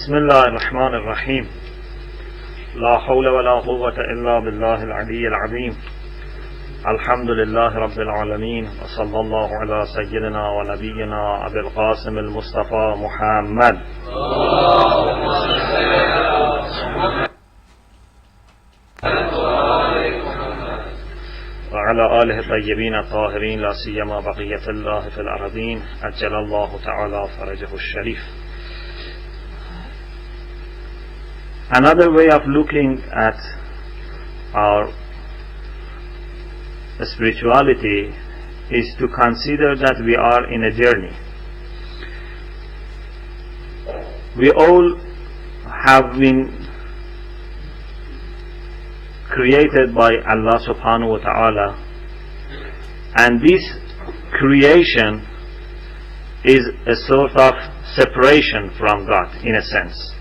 بسم الله الرحمن الرحيم لا حول ولا قوة إلا بالله العلي العظيم الحمد لله رب العالمين وصلى الله على سيدنا ونبينا أبي القاسم المصطفى محمد وعلى آله الطيبين الطاهرين لا سيما بقية الله في الأرضين أجل الله تعالى فرجه الشريف. Another way of looking at our spirituality is to consider that we are in a journey. We all have been created by Allah subhanahu wa ta'ala, and this creation is a sort of separation from God in a sense.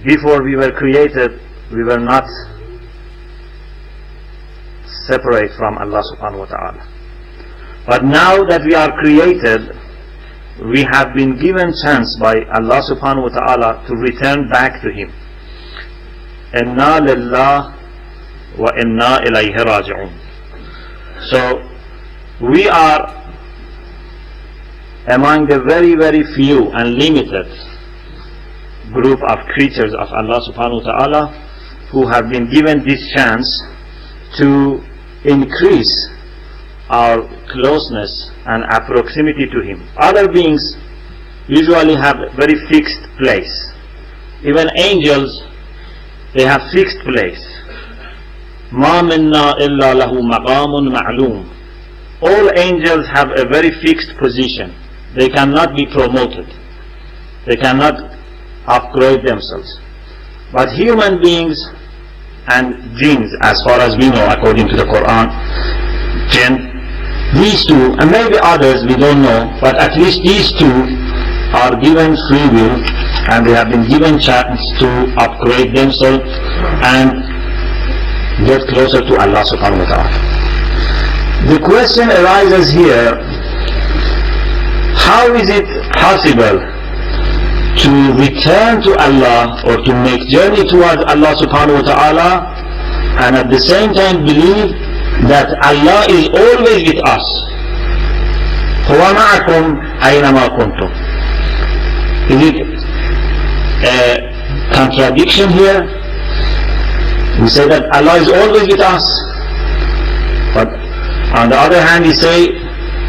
Before we were created, we were not separate from Allah subhanahu wa ta'ala. But now that we are created, we have been given chance by Allah subhanahu wa ta'ala to return back to Him. Inna lillah wa inna ilayhi raji'un. So we are among the very, very few and limited group of creatures of Allah subhanahu wa ta'ala who have been given this chance to increase our closeness and proximity to Him. Other beings usually have a very fixed place. Even angels, they have fixed place. Ma minna illa lahu maqamun ma'loom. All angels have a very fixed position. They cannot be promoted. They cannot upgrade themselves. But human beings and jinns, as far as we know according to the Quran, jinn, these two, and maybe others we don't know, but at least these two are given free will and they have been given chance to upgrade themselves and get closer to Allah subhanahu wa ta'ala. The question arises here, how is it possible to return to Allah or to make journey towards Allah subhanahu wa ta'ala and at the same time believe that Allah is always with us? هو معكم أينما كنتم. Is it a contradiction here? We say that Allah is always with us, but on the other hand we say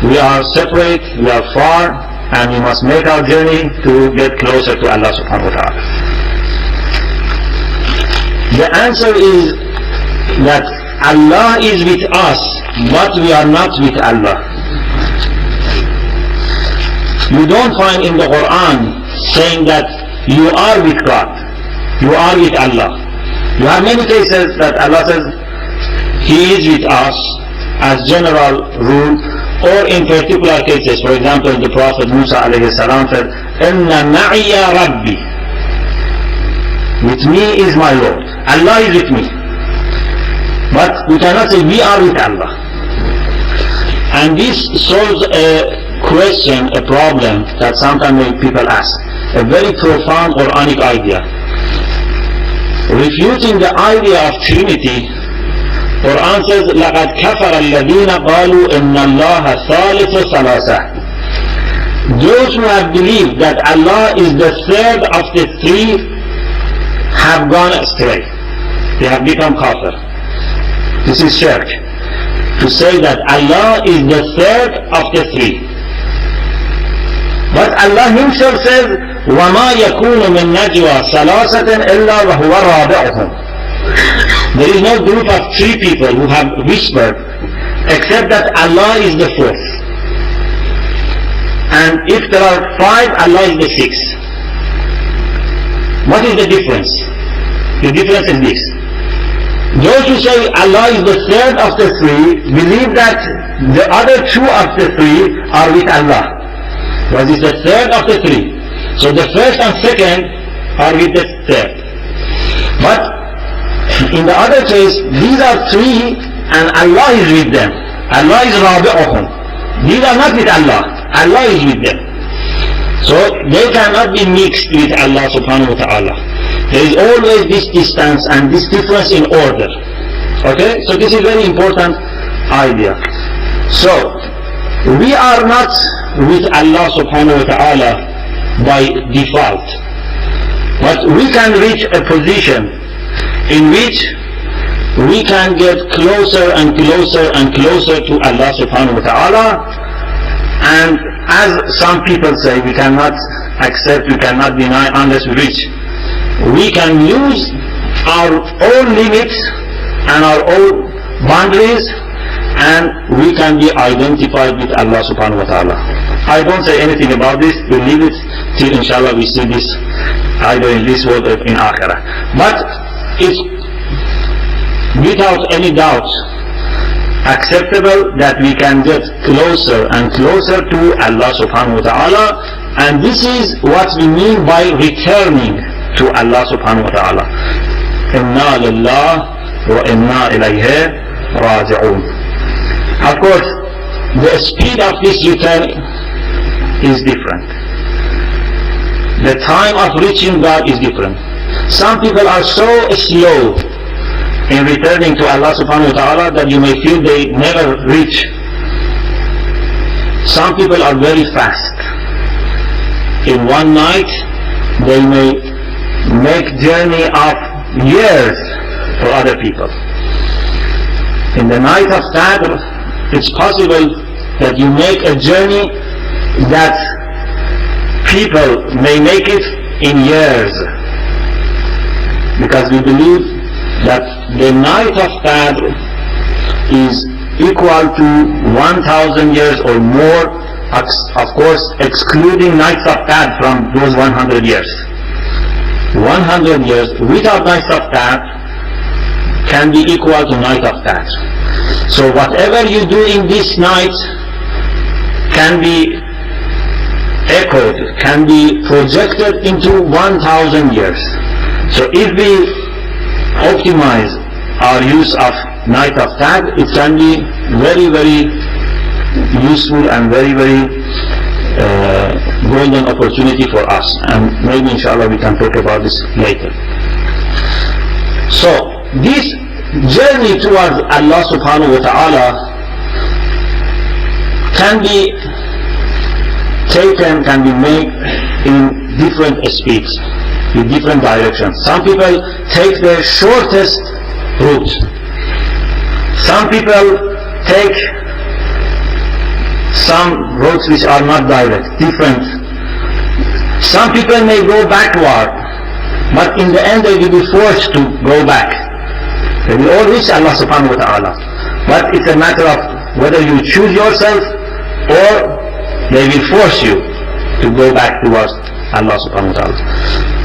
we are separate, we are far, and we must make our journey to get closer to Allah subhanahu wa ta'ala. The answer is that Allah is with us, but we are not with Allah. You don't find in the Quran saying that you are with God, you are with Allah. You have many cases that Allah says He is with us as general rule, or in particular cases. For example, the Prophet Musa alayhi salam said, Inna ma'iya Rabbi. With me is my Lord. Allah is with me. But we cannot say we are with Allah. And this solves a question, a problem that sometimes people ask. A very profound Quranic idea. Refuting the idea of Trinity, Quran says, لَقَدْ كَفَرَ الَّذِينَ قَالُوا إِنَّ اللَّهَ ثَالِثُ ثَلَاثَةٍ. Those who have believed that Allah is the third of the three have gone astray. They have become kafir. This is shirk. To say that Allah is the third of the three. But Allah Himself says, وَمَا يَكُونُ مِن نَجْوَى ثَلَاثَةٍ إِلَّا وَهُوَ رَابِعُهُمْ. There is no group of three people who have whispered except that Allah is the fourth. And if there are five, Allah is the sixth. What is the difference? The difference is this. Those who say Allah is the third of the three believe that the other two of the three are with Allah. Because it's the third of the three. So the first and second are with the third. But in the other case, these are three and Allah is with them. Allah is rabi'uhum. These are not with Allah. Allah is with them. So they cannot be mixed with Allah subhanahu wa ta'ala. There is always this distance and this difference in order. Okay? So this is very important idea. So we are not with Allah subhanahu wa ta'ala by default, but we can reach a position in which we can get closer and closer and closer to Allah subhanahu wa ta'ala. And as some people say, we cannot accept, we cannot deny unless we reach. We can use our own limits and our own boundaries, and we can be identified with Allah subhanahu wa ta'ala. I don't say anything about this, we'll leave it till inshallah we see this either in this world or in Akhirah. But it's without any doubt acceptable that we can get closer and closer to Allah subhanahu wa ta'ala, and this is what we mean by returning to Allah subhanahu wa ta'ala. Inna lillah wa inna ilayhi raji'un. Of course, the speed of this return is different. The time of reaching God is different. Some people are so slow in returning to Allah subhanahu wa ta'ala that you may feel they never reach. Some people are very fast. In one night they may make journey of years for other people. In the night of Qadr, it's possible that you make a journey that people may make it in years, because we believe that the night of Qadr is equal to 1,000 years or more, of course excluding nights of Qadr from those 100 years. 100 years without nights of Qadr can be equal to night of Qadr. So whatever you do in this night can be echoed, can be projected into 1,000 years. So if we optimize our use of night of Qadr, it can be very, very useful and very, very golden opportunity for us, and maybe inshallah we can talk about this later. So this journey towards Allah subhanahu wa ta'ala can be taken, can be made in different speeds, in different directions. Some people take the shortest route. Some people take some roads which are not direct, different. Some people may go backward, but in the end they will be forced to go back. They will all reach Allah subhanahu wa ta'ala. But it's a matter of whether you choose yourself or they will force you to go back towards Allah subhanahu wa ta'ala.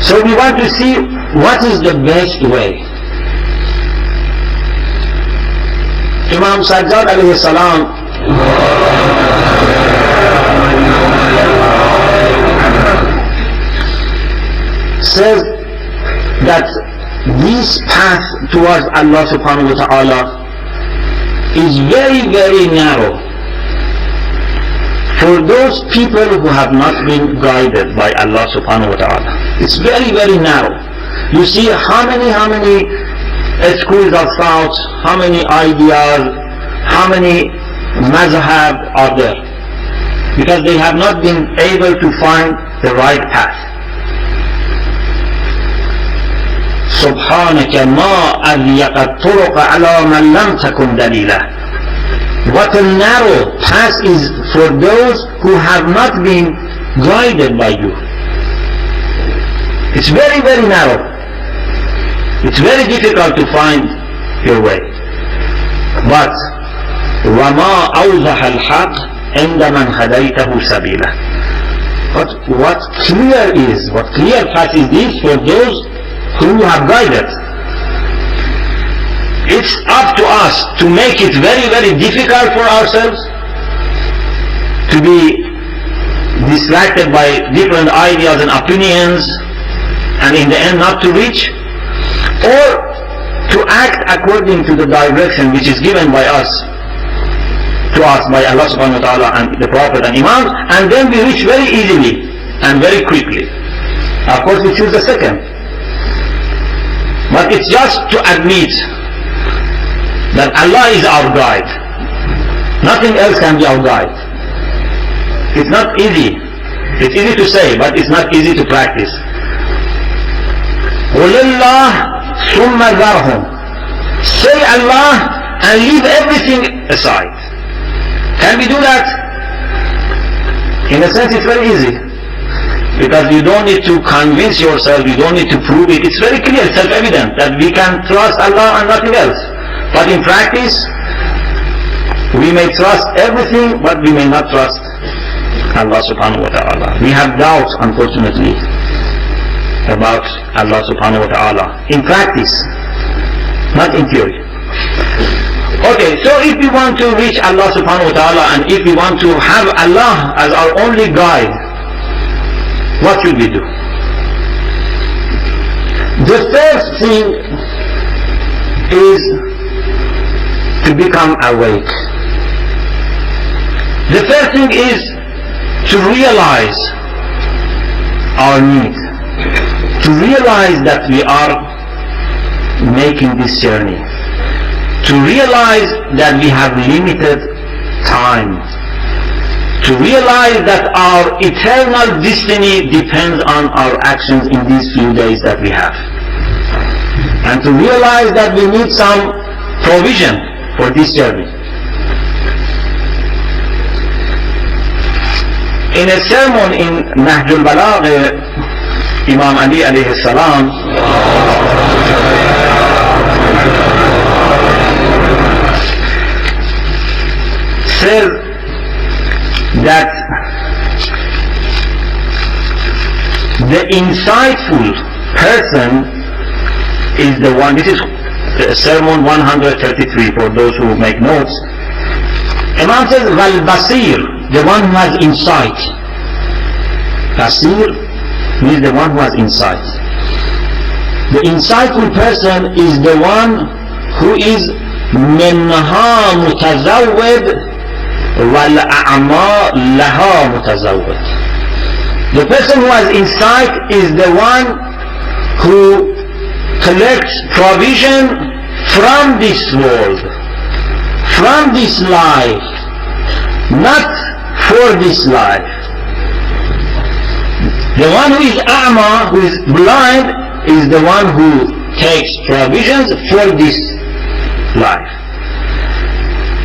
So we want to see what is the best way. Imam Sajjad alayhi salam says that this path towards Allah subhanahu wa ta'ala is very, very narrow for those people who have not been guided by Allah subhanahu wa ta'ala. It's very, very narrow. You see how many schools of thought, how many ideas, how many mazhab are there, because they have not been able to find the right path. سبحانك ما أضيق الطرق على من لم تكن دليلا. What a narrow path is for those who have not been guided by you. It's very, very narrow. It's very difficult to find your way. But وَمَا أَوْضَحَ الْحَقِّ عِنْدَ مَنْ هَدَيْتَهُ سَبِيلًا. But what clear path is this for those who have guided. It's up to us to make it very, very difficult for ourselves to be distracted by different ideas and opinions, and in the end not to reach, or to act according to the direction which is given by us, to us by Allah subhanahu wa ta'ala and the Prophet and Imam, and then we reach very easily and very quickly. Of course we choose the second. But it's just to admit that Allah is our guide. Nothing else can be our guide. It's not easy. It's easy to say, but it's not easy to practice. قُلِ اللَّهِ ثُمَّ ذَرْهُمْ. Say Allah and leave everything aside. Can we do that? In a sense it's very easy. Because you don't need to convince yourself, you don't need to prove it. It's very clear, self-evident that we can trust Allah and nothing else. But in practice, we may trust everything, but we may not trust Allah subhanahu wa ta'ala. We have doubts, unfortunately, about Allah subhanahu wa ta'ala. In practice, not in theory. Okay, so if we want to reach Allah subhanahu wa ta'ala and if we want to have Allah as our only guide, what should we do? The first thing is to become awake. The first thing is to realize our need, to realize that we are making this journey, to realize that we have limited time, to realize that our eternal destiny depends on our actions in these few days that we have, and to realize that we need some provision for this journey. In a sermon in Nahj al-Balagh, Imam Ali alayhi salam says that the insightful person is the one. This is sermon 133 for those who make notes. Imam says, Wal Basir, the one who has insight. Basir means the one who has insight. The insightful person is the one who is minha mutazawwid wal a'ma laha mutazawwid. The person who has insight is the one who collects provision from this world, from this life, not for this life. The one who is a'ma, who is blind, is the one who takes provisions for this life.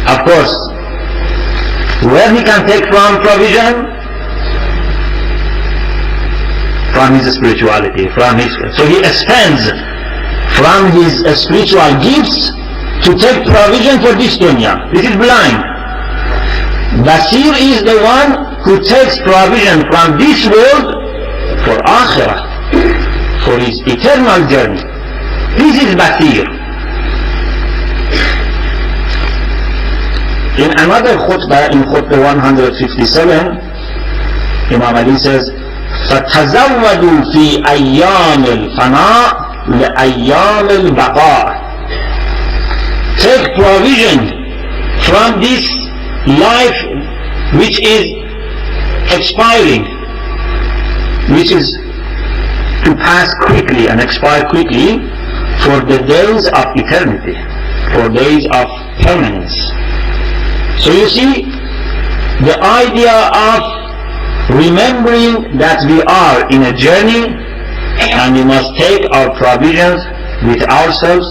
Of course, where he can take from provision? From his spirituality, so he spends from his spiritual gifts to take provision for this dunya. This is blind. Basir is the one who takes provision from this world for akhirah, for his eternal journey. This is Basir. In another khutbah, in khutbah 157, Imam Ali says, فَتَزَوَّدُوا فِي أَيَّامِ الْفَنَاءِ لَأَيَّامِ الْبَقَاءِ. Take provision from this life which is expiring, which is to pass quickly and expire quickly, for the days of eternity, for days of permanence. So you see, the idea of remembering that we are in a journey and we must take our provisions with ourselves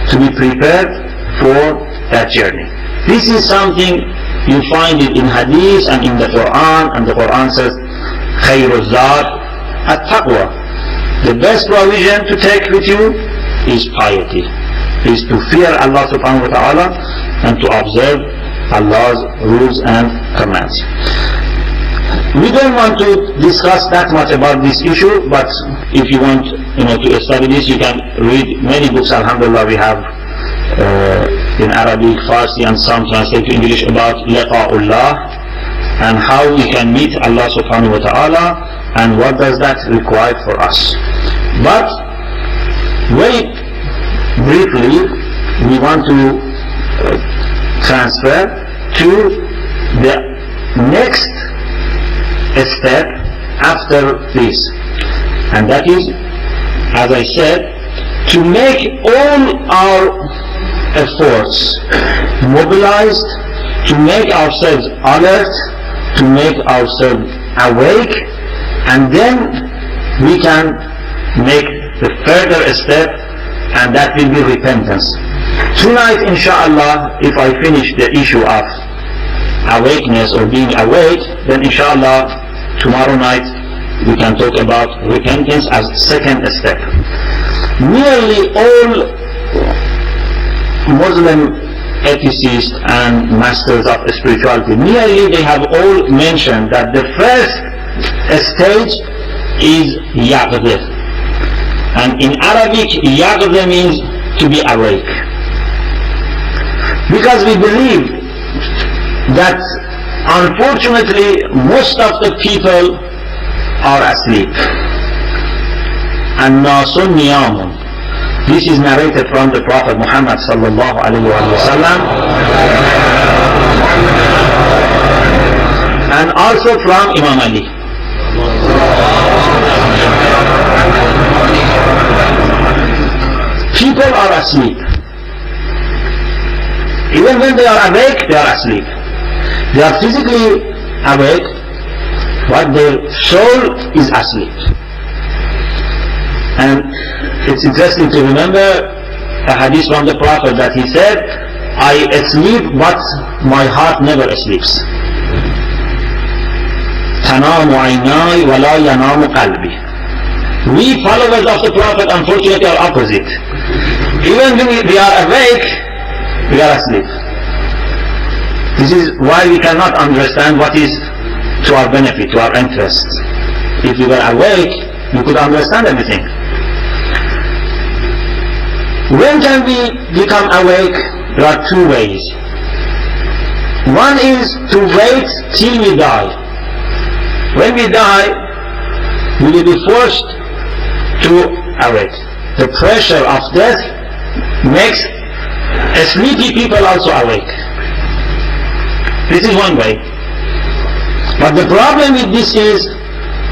to be prepared for that journey. This is something you find it in hadith and in the Quran, and the Quran says خَيْرُ الزَّادِ التَّقْوَى. The best provision to take with you is piety, is to fear Allah subhanahu wa ta'ala and to observe Allah's rules and commands. We don't want to discuss that much about this issue, but if you want to study this, you can read many books. Alhamdulillah, we have in Arabic, Farsi, and some translated to English about liqa'ullah and how we can meet Allah subhanahu wa ta'ala and what does that require for us. But very briefly, we want to transfer to the next step after this, and that is, as I said, to make all our efforts mobilized, to make ourselves alert, to make ourselves awake, and then we can make the further step, and that will be repentance. Tonight, inshallah, if I finish the issue of awakeness or being awake, then inshallah tomorrow night we can talk about repentance as second step. Nearly all Muslim ethicists and masters of spirituality, nearly they have all mentioned that the first stage is yaqdah, and in Arabic yaqdah means to be awake, because we believe that unfortunately most of the people are asleep. And nasun niyamun. This is narrated from the Prophet Muhammad sallallahu alaihi wasallam, and also from Imam Ali. People are asleep. Even when they are awake, they are asleep. They are physically awake, but their soul is asleep. And it's interesting to remember a hadith from the Prophet that he said, I sleep but my heart never sleeps. تَنَامُ عَيْنَاي وَلَا يَنَامُ قَلْبِي. We followers of the Prophet unfortunately are opposite. Even when we are awake, we are asleep. This is why we cannot understand what is to our benefit, to our interest. If we were awake, we could understand everything. When can we become awake? There are two ways. One is to wait till we die. When we die, we will be forced to awake. The pressure of death makes sleepy people also awake. This is one way. But the problem with this is,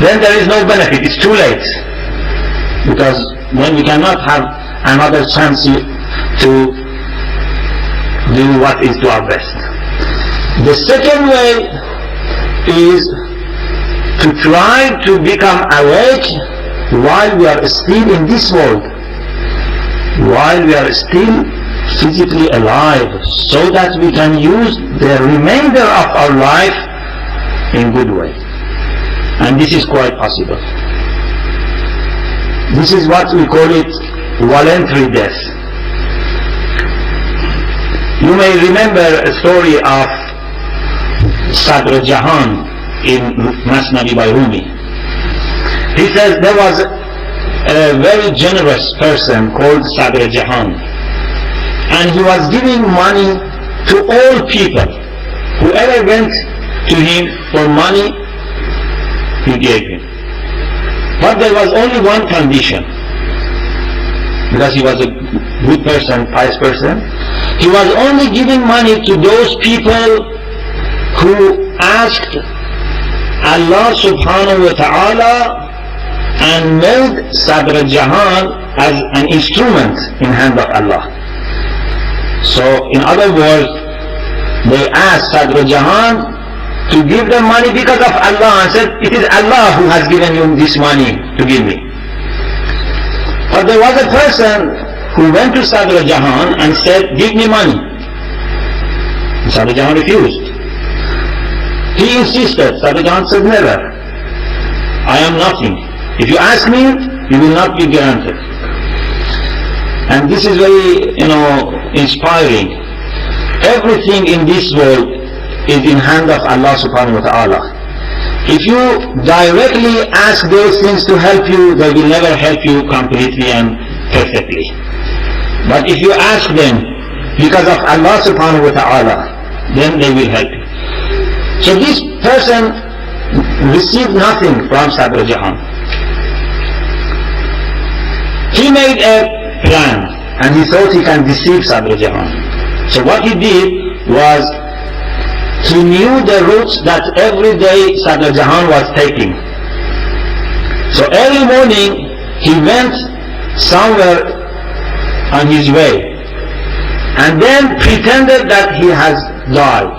then there is no benefit, it's too late. Because then we cannot have another chance to do what is to our best. The second way is to try to become awake while we are still in this world, while we are still physically alive, so that we can use the remainder of our life in good way. And this is quite possible. This is what we call it voluntary death. You may remember a story of Sadr Jahan in Masnavi by Rumi. He says there was a very generous person called Sadr Jahan, and he was giving money to all people. Whoever went to him for money, he gave him. But there was only one condition, because he was a good person, pious person. He was only giving money to those people who asked Allah subhanahu wa ta'ala and made Sadr Jahan as an instrument in hand of Allah. So in other words, they asked Sadr Jahan to give them money because of Allah, and said, it is Allah who has given you this money to give me. But there was a person who went to Sadr Jahan and said, give me money. And Sadr Jahan refused. He insisted. Sadr Jahan said, never. I am nothing. If you ask me, you will not be granted. And this is very, inspiring. Everything in this world is in hand of Allah subhanahu wa ta'ala. If you directly ask those things to help you, they will never help you completely and perfectly. But if you ask them because of Allah subhanahu wa ta'ala, then they will help you. So this person received nothing from Sadr Jahan. He made a plan, and he thought he can deceive Sadr Jahan. So what he did was, he knew the routes that every day Sadr Jahan was taking. So early morning he went somewhere on his way and then pretended that he has died.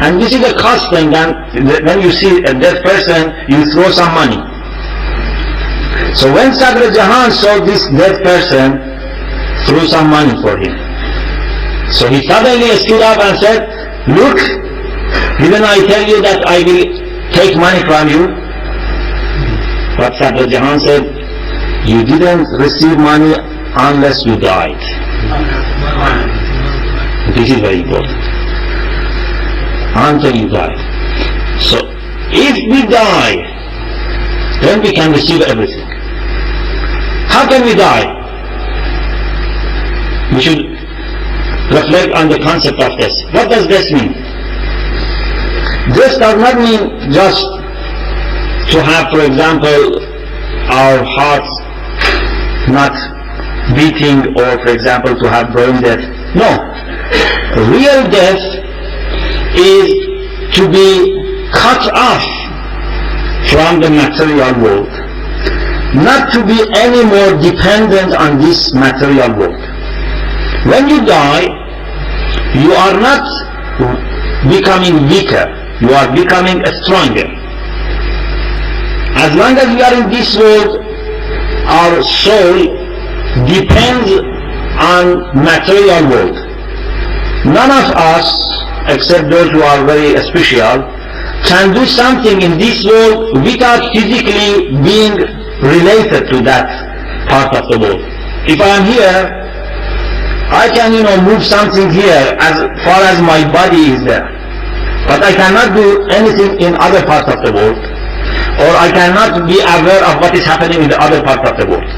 And this is a custom that when you see a dead person, you throw some money. So when Sadr Jahan saw this dead person, threw some money for him. So he suddenly stood up and said, look, didn't I tell you that I will take money from you? But Sadr Jahan said, you didn't receive money unless you died. This is very important. Until you die. So if we die, then we can receive everything. How can we die? We should reflect on the concept of this. What does this mean? This does not mean just to have, for example, our hearts not beating, or for example to have brain death. No. Real death is to be cut off from the material world, not to be any more dependent on this material world. When you die, you are not becoming weaker, you are becoming stronger. As long as we are in this world, our soul depends on material world. None of us, except those who are very special, can do something in this world without physically being related to that part of the world. If I am here, I can move something here as far as my body is there, but I cannot do anything in other parts of the world, or I cannot be aware of what is happening in the other part of the world.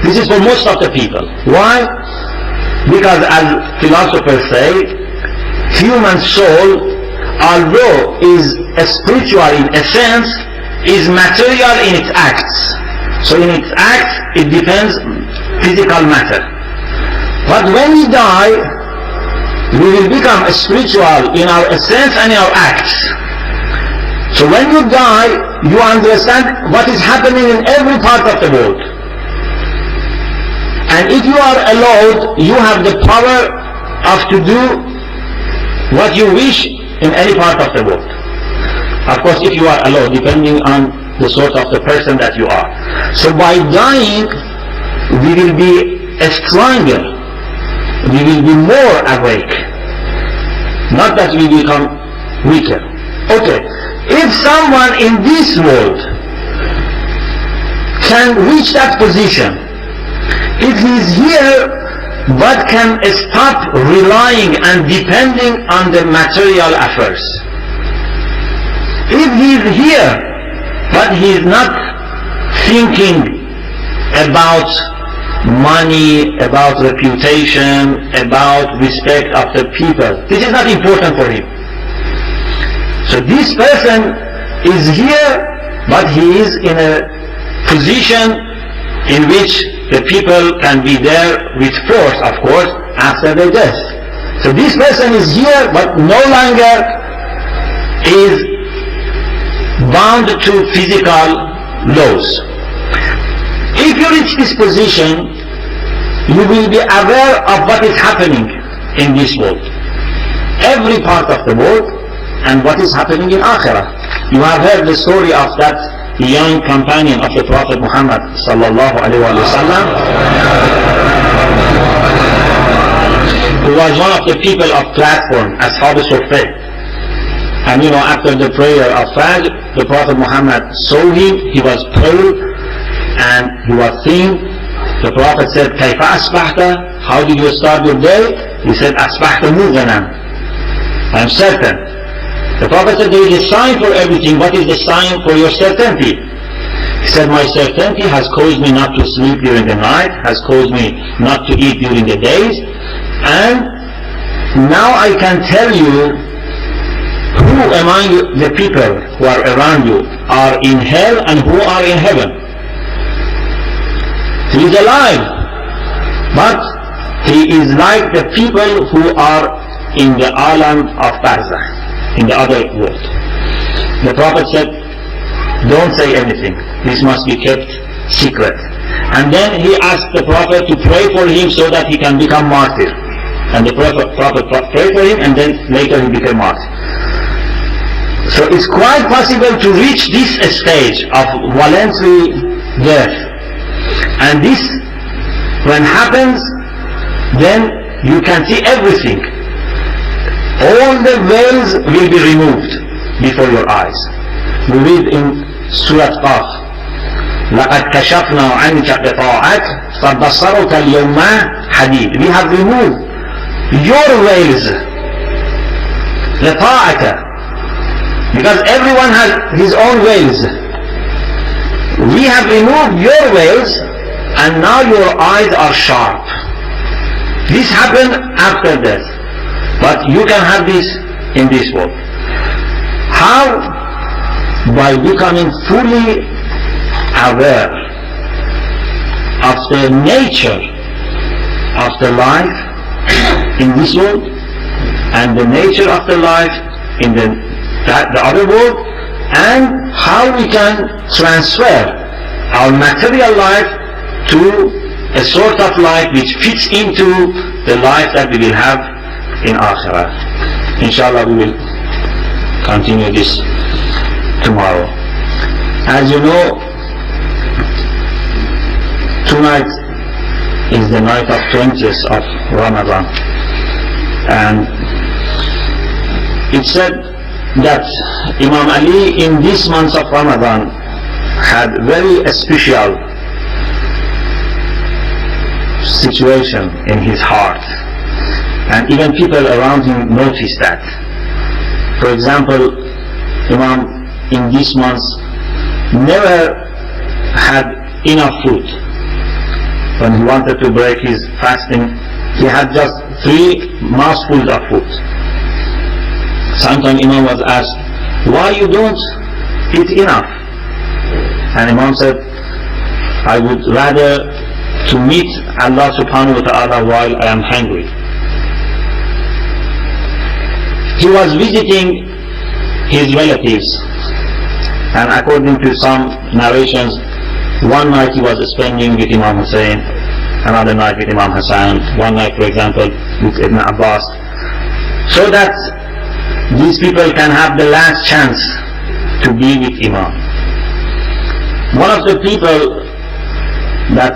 This is for most of the people. Why? Because as philosophers say, human soul, although is spiritual in a sense, is material in its acts. So in its acts, it depends physical matter. But when we die, we will become spiritual in our essence and in our acts. So when you die, you understand what is happening in every part of the world. And if you are allowed, you have the power of to do what you wish in any part of the world. Of course, if you are allowed, depending on the sort of the person that you are. So by dying, we will be stronger. We will be more awake. Not that we become weaker. Okay, if someone in this world can reach that position, if he is here but can stop relying and depending on the material affairs, if he is here but he is not thinking about money, about reputation, about respect of the people, this is not important for him. So this person is here, but he is in a position in which the people can be there with force, of course, after their death. So this person is here, but no longer is bound to physical laws. If you reach this position, you will be aware of what is happening in this world, every part of the world, and what is happening in Akhirah. You have heard the story of that young companion of the Prophet Muhammad sallallahu alaihi wasallam, who was one of the people of platform, Ashab al-Suffah. And after the prayer of Fajr, the Prophet Muhammad saw him. He was pale and he was thin. The Prophet said, "Kayfa asbahta? How did you start your day?" He said, "Asbahta mughnan." I am certain. The Prophet said, "There is a sign for everything. What is the sign for your certainty?" He said, "My certainty has caused me not to sleep during the night, has caused me not to eat during the days, and now I can tell you who among the people who are around you are in hell and who are in heaven. He is alive, but he is like the people who are in the alam of barzakh, in the other world." The Prophet said, don't say anything. This must be kept secret. And then he asked the Prophet to pray for him so that he can become martyr. And the Prophet prayed for him, and then later he became martyr. So it's quite possible to reach this stage of voluntary death. And this, when happens, then you can see everything. All the veils will be removed before your eyes. We read in Surah Qaf, لَقَدْ كَشَفْنَا عَنْكَ قِطَاعَكَ فَبَصَرُكَ الْيَوْمَ حَدِيدٌ. We have removed your veils, قِطَاعَكَ, because everyone has his own veils. We have removed your veils, and now your eyes are sharp. This happened after death, but you can have this in this world. How? By becoming fully aware of the nature of the life in this world and the nature of the life in the other world, and how we can transfer our material life to a sort of life which fits into the life that we will have in Akhirah. Inshallah, we will continue this tomorrow. As you know, tonight is the night of 20th of Ramadan, and it's said that Imam Ali in this month of Ramadan had very special situation in his heart, and even people around him noticed that. For example, Imam in this month never had enough food. When he wanted to break his fasting, he had just 3 mouthfuls of food. Sometimes Imam was asked, why you don't eat enough? And Imam said, I would rather to meet Allah subhanahu wa ta'ala while I am hungry. He was visiting his relatives, and according to some narrations, one night he was spending with Imam Hussein, another night with Imam Hassan, one night, for example, with Ibn Abbas, so that these people can have the last chance to be with Imam. One of the people that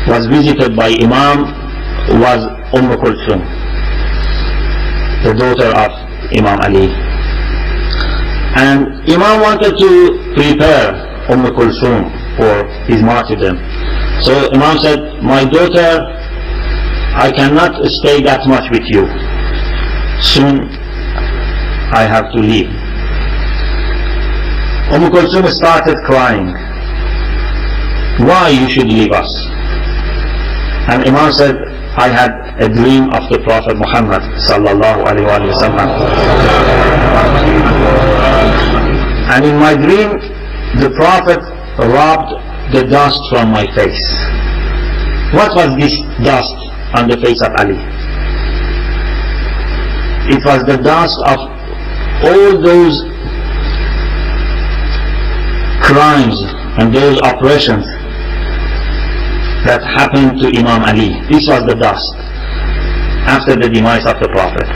was visited by Imam was Kulthum, the daughter of Imam Ali. And Imam wanted to prepare Kulthum for his martyrdom. So Imam said, my daughter, I cannot stay that much with you. Soon I have to leave. Kulthum started crying. Why you should leave us? And Imam said, I had a dream of the Prophet Muhammad sallallahu alaihi wasallam. And in my dream, the Prophet rubbed the dust from my face. What was this dust on the face of Ali? It was the dust of all those crimes and those oppressions that happened to Imam Ali. This was the dust after the demise of the Prophet.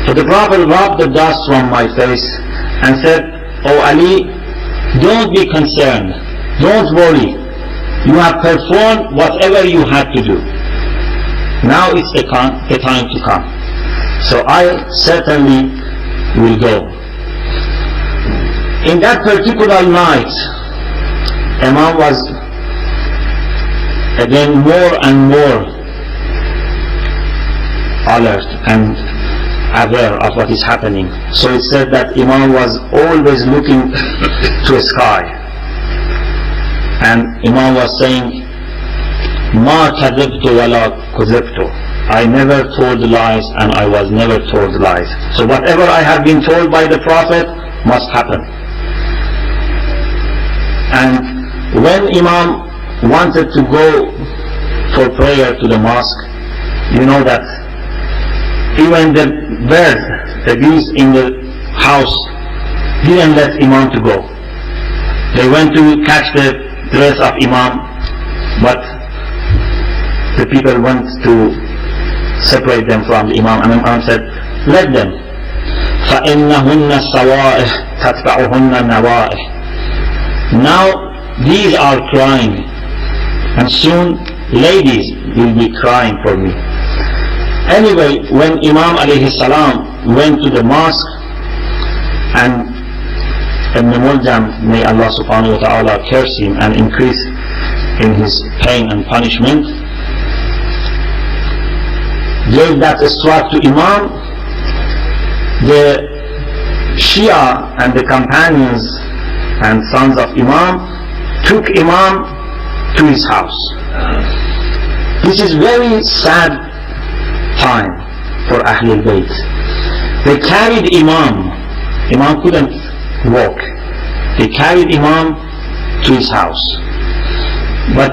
So the Prophet rubbed the dust from my face and said, Oh Ali, don't be concerned, don't worry, you have performed whatever you had to do. Now it's the time to come. So I certainly will go. In that particular night, Imam was again more and more alert and aware of what is happening. So it said that Imam was always looking to the sky, and Imam was saying, Ma kadhibtu wala kuzibtu. I never told lies, and I was never told lies. So whatever I have been told by the Prophet must happen. And when Imam wanted to go for prayer to the mosque, you know that even the birds, the bees in the house, didn't let Imam to go. They went to catch the dress of Imam, but the people went to separate them from the Imam, and the Imam said, let them. فَإِنَّهُنَّ السَّوَائِحِ تَتْبَعُهُنَّ النَّوَائِحِ. Now these are crying, and soon ladies will be crying for me. Anyway, when Imam alayhi salam went to the mosque, and Ibn Muljam, may Allah subhanahu wa ta'ala curse him and increase in his pain and punishment, gave that strike to Imam, the Shia and the companions and sons of Imam took Imam to his house. This is very sad time for Ahlul Bayt. They carried Imam. Imam couldn't walk. They carried Imam to his house. But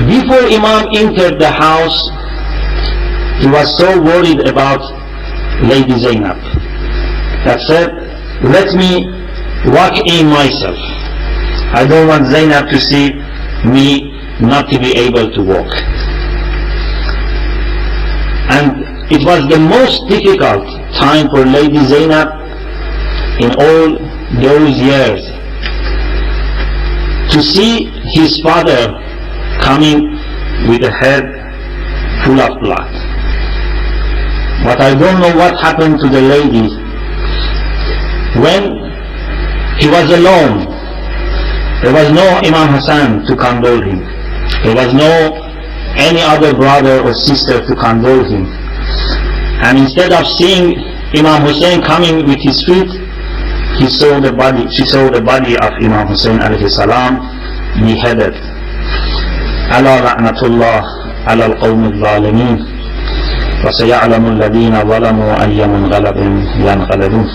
before Imam entered the house, he was so worried about Lady Zainab that said, let me walk in myself. I don't want Zainab to see me not to be able to walk. And it was the most difficult time for Lady Zainab in all those years, to see his father coming with a head full of blood. But I don't know what happened to the lady. When he was alone, there was no Imam Hassan to condole him. There was no any other brother or sister to condole him. And instead of seeing Imam Hussein coming with his feet, she saw the body of Imam Hussein alayhi salam beheaded. Ala ra'natullah ala al-qawm al-zalimin wa saya'lamu alladhina zalamu ayyamun ghalabin yanqalabun.